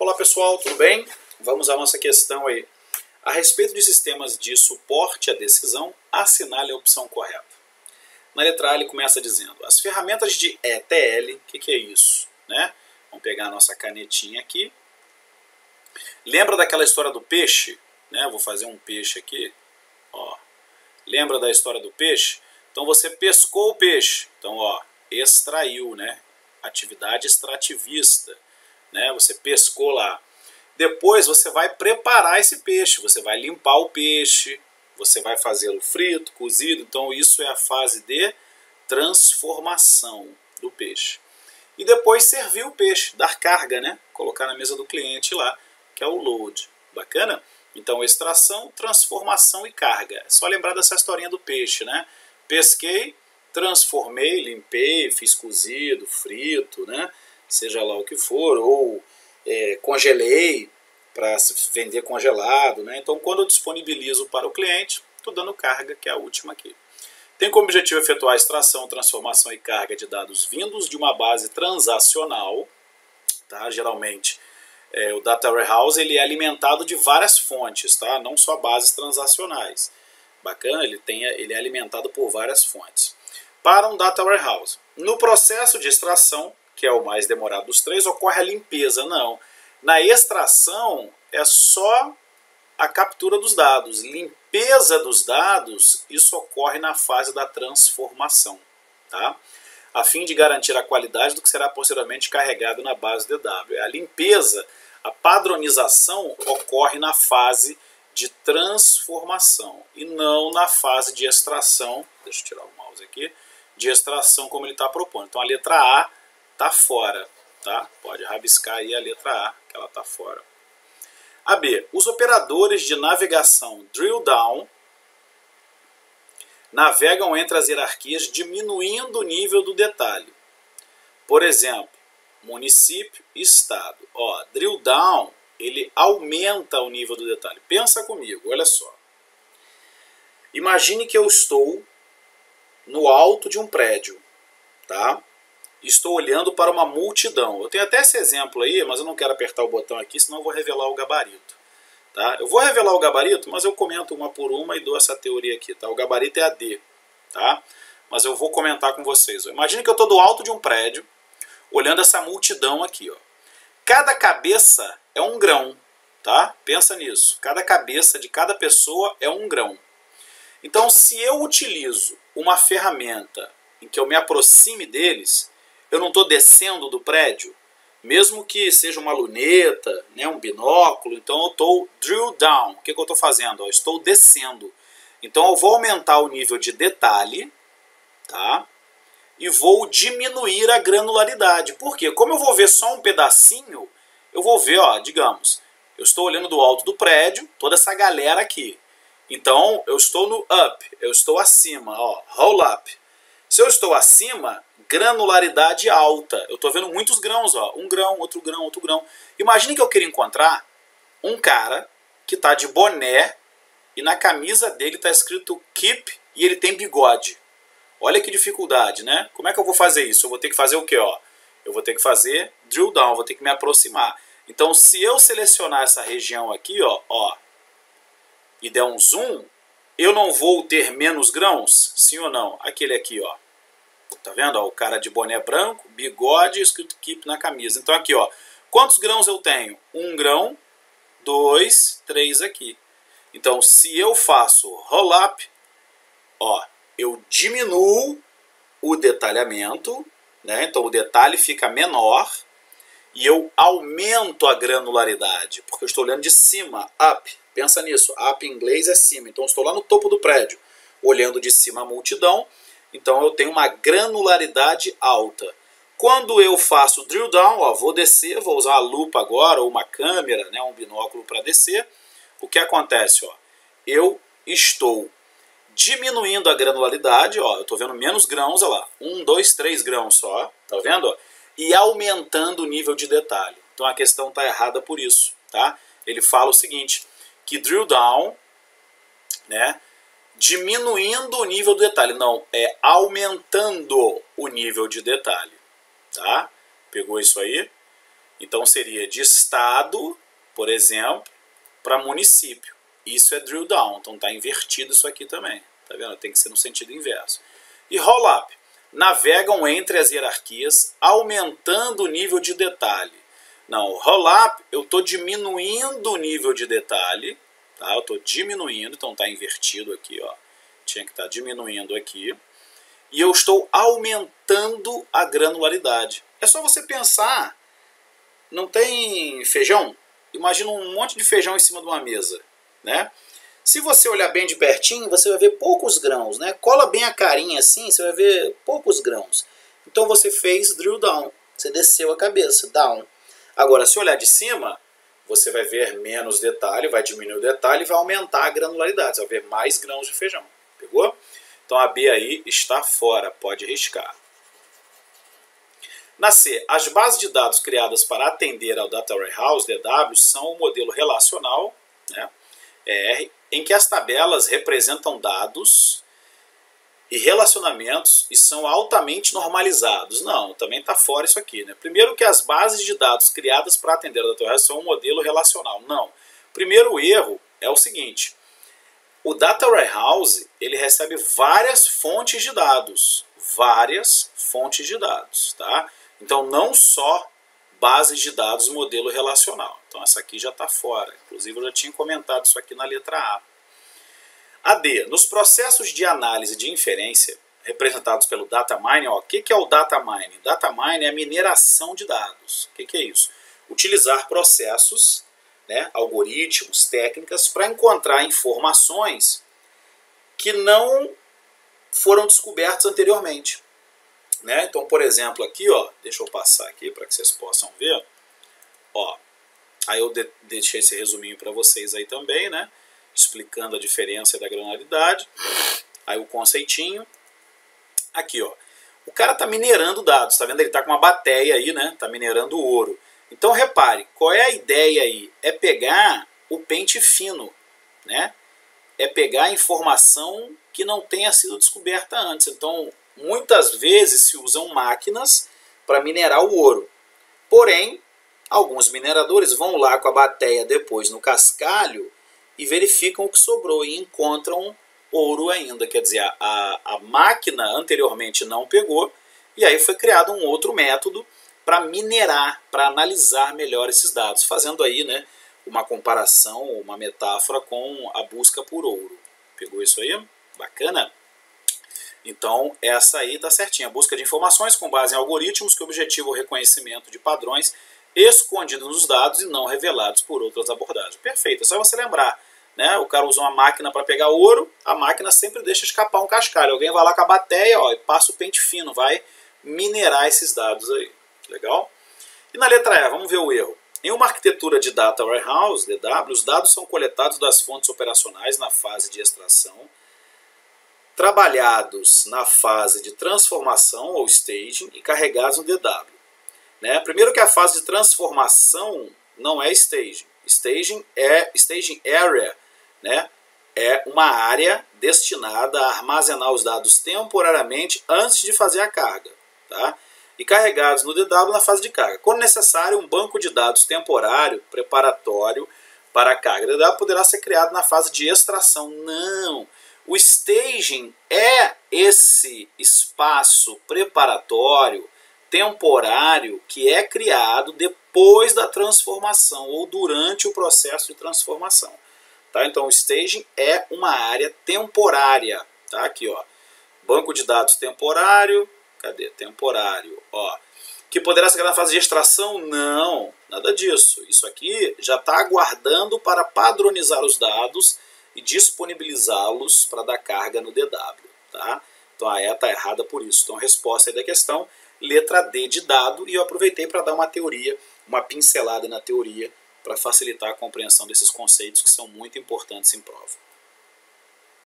Olá pessoal, tudo bem? Vamos à nossa questão aí. A respeito de sistemas de suporte à decisão, assinale a opção correta. Na letra A ele começa dizendo, as ferramentas de ETL, o que é isso? Né? Vamos pegar a nossa canetinha aqui. Lembra daquela história do peixe? Né? Vou fazer um peixe aqui. Ó. Lembra da história do peixe? Então você pescou o peixe. Então, ó, extraiu, né? Atividade extrativista. Né? Você pescou lá. Depois você vai preparar esse peixe. Você vai limpar o peixe. Você vai fazê-lo frito, cozido. Então isso é a fase de transformação do peixe. E depois servir o peixe, dar carga, né? Colocar na mesa do cliente lá, que é o load. Bacana? Então extração, transformação e carga. É só lembrar dessa historinha do peixe, né? Pesquei, transformei, limpei, fiz cozido, frito, né? Seja lá o que for, ou congelei para vender congelado, né? Então quando eu disponibilizo para o cliente, estou dando carga, que é a última aqui. Tem como objetivo efetuar a extração, transformação e carga de dados vindos de uma base transacional, tá? Geralmente o Data Warehouse ele é alimentado de várias fontes, tá? Não só bases transacionais. Bacana, ele é alimentado por várias fontes. Para um Data Warehouse, no processo de extração, que é o mais demorado dos três, ocorre a limpeza. Não. Na extração é só a captura dos dados. Limpeza dos dados, isso ocorre na fase da transformação, tá? A fim de garantir a qualidade do que será posteriormente carregado na base DW. A limpeza, a padronização ocorre na fase de transformação e não na fase de extração. Deixa eu tirar o mouse aqui. De extração como ele está propondo. Então a letra A está fora, tá? Pode rabiscar aí a letra A, que ela está fora. A B. Os operadores de navegação drill down navegam entre as hierarquias diminuindo o nível do detalhe. Por exemplo, município e estado. Ó, drill down, ele aumenta o nível do detalhe. Pensa comigo, olha só. Imagine que eu estou no alto de um prédio, tá? Estou olhando para uma multidão. Eu tenho até esse exemplo aí, mas eu não quero apertar o botão aqui, senão eu vou revelar o gabarito. Tá? Eu vou revelar o gabarito, mas eu comento uma por uma e dou essa teoria aqui. Tá? O gabarito é a D, tá? Mas eu vou comentar com vocês. Imagine que eu estou do alto de um prédio, olhando essa multidão aqui. Ó. Cada cabeça é um grão. Tá? Pensa nisso. Cada cabeça de cada pessoa é um grão. Então, se eu utilizo uma ferramenta em que eu me aproxime deles, eu não estou descendo do prédio, mesmo que seja uma luneta, né, um binóculo, então eu estou drill down. O que eu estou fazendo? Eu estou descendo. Então eu vou aumentar o nível de detalhe, tá? E vou diminuir a granularidade. Por quê? Como eu vou ver só um pedacinho, eu vou ver, ó, digamos, eu estou olhando do alto do prédio, toda essa galera aqui. Então eu estou no up, eu estou acima, ó, roll up. Se eu estou acima, granularidade alta. Eu estou vendo muitos grãos, ó. Um grão, outro grão, outro grão. Imagine que eu queira encontrar um cara que está de boné e na camisa dele está escrito Keep e ele tem bigode. Olha que dificuldade, né? Como é que eu vou fazer isso? Eu vou ter que fazer o quê? Ó? Eu vou ter que fazer drill down, vou ter que me aproximar. Então, se eu selecionar essa região aqui, ó, e der um zoom, eu não vou ter menos grãos? Sim ou não? Aquele aqui, ó. Tá vendo? Ó, o cara de boné branco, bigode e escrito Keep na camisa. Então aqui, ó. Quantos grãos eu tenho? 1 grão, 2, 3 aqui. Então se eu faço roll up, ó, eu diminuo o detalhamento, né? Então o detalhe fica menor e eu aumento a granularidade, porque eu estou olhando de cima, up. Pensa nisso, up em inglês é cima. Então eu estou lá no topo do prédio, olhando de cima a multidão. Então eu tenho uma granularidade alta. Quando eu faço drill down, ó, vou descer, vou usar uma lupa agora, ou uma câmera, né, um binóculo para descer. O que acontece? Ó, eu estou diminuindo a granularidade, ó, eu estou vendo menos grãos, olha lá, 1, 2, 3 grãos só, tá vendo? Ó, e aumentando o nível de detalhe. Então a questão está errada por isso. Tá? Ele fala o seguinte, que drill down, né, diminuindo o nível do detalhe. Não, é aumentando o nível de detalhe. Tá? Pegou isso aí? Então seria de estado, por exemplo, para município. Isso é drill down, então está invertido isso aqui também. Tá vendo? Tem que ser no sentido inverso. E roll up. Navegam entre as hierarquias, aumentando o nível de detalhe. Não, roll up, eu estou diminuindo o nível de detalhe. Tá? Eu estou diminuindo, então está invertido aqui. Ó. Tinha que estar diminuindo aqui. E eu estou aumentando a granularidade. É só você pensar, não tem feijão? Imagina um monte de feijão em cima de uma mesa, né? Se você olhar bem de pertinho, você vai ver poucos grãos, né? Cola bem a carinha assim, você vai ver poucos grãos. Então você fez drill down, você desceu a cabeça, down. Agora, se olhar de cima, você vai ver menos detalhe, vai diminuir o detalhe e vai aumentar a granularidade, você vai ver mais grãos de feijão, pegou? Então a B aí está fora, pode riscar. Na C, as bases de dados criadas para atender ao Data Warehouse, DW, são o modelo relacional, né, ER, em que as tabelas representam dados e relacionamentos e são altamente normalizados. Não, também está fora isso aqui. Né? Primeiro que as bases de dados criadas para atender ao Data Warehouse são um modelo relacional. Não. Primeiro erro é o seguinte. O Data Warehouse ele recebe várias fontes de dados. Várias fontes de dados. Tá? Então não só bases de dados modelo relacional. Então essa aqui já está fora. Inclusive eu já tinha comentado isso aqui na letra A. A D. Nos processos de análise de inferência representados pelo Data Mining, ó, o que é o Data Mining? Data Mining é a mineração de dados. O que é isso? Utilizar processos, né, algoritmos, técnicas para encontrar informações que não foram descobertas anteriormente. Né? Então, por exemplo, aqui, ó, deixa eu passar aqui para que vocês possam ver. Ó, aí eu deixei esse resuminho para vocês aí também, né? Explicando a diferença da granularidade. Aí o conceitinho. Aqui, ó. O cara está minerando dados, tá vendo? Ele está com uma bateia aí, né? Está minerando ouro. Então, repare, qual é a ideia aí? É pegar o pente fino, né? É pegar a informação que não tenha sido descoberta antes. Então, muitas vezes se usam máquinas para minerar o ouro. Porém, alguns mineradores vão lá com a bateia depois no cascalho e verificam o que sobrou e encontram ouro ainda. Quer dizer, a máquina anteriormente não pegou e aí foi criado um outro método para minerar, para analisar melhor esses dados, fazendo aí, né, uma comparação, uma metáfora com a busca por ouro. Pegou isso aí? Bacana? Então, essa aí está certinha. A busca de informações com base em algoritmos que objetivam o reconhecimento de padrões escondidos nos dados e não revelados por outras abordagens. Perfeito, é só você lembrar. Né? O cara usa uma máquina para pegar ouro, a máquina sempre deixa escapar um cascalho. Alguém vai lá com a bateia, ó, e passa o pente fino, vai minerar esses dados aí. Legal? E na letra E, vamos ver o erro. Em uma arquitetura de Data Warehouse, DW, os dados são coletados das fontes operacionais na fase de extração, trabalhados na fase de transformação ou staging e carregados no DW. Né? Primeiro que a fase de transformação não é staging. Staging area, né? É uma área destinada a armazenar os dados temporariamente antes de fazer a carga. Tá? E carregados no DW na fase de carga. Quando necessário, um banco de dados temporário preparatório para a carga DW poderá ser criado na fase de extração. Não! O staging é esse espaço preparatório temporário que é criado depois da transformação ou durante o processo de transformação. Tá? Então, o staging é uma área temporária. Tá? Aqui, ó. Banco de dados temporário. Cadê? Temporário. Ó. Que poderá ser na fase de extração? Não, nada disso. Isso aqui já está aguardando para padronizar os dados e disponibilizá-los para dar carga no DW. Tá? Então a E está errada por isso. Então a resposta aí da questão, letra D de dado, e eu aproveitei para dar uma teoria, uma pincelada na teoria, para facilitar a compreensão desses conceitos que são muito importantes em prova.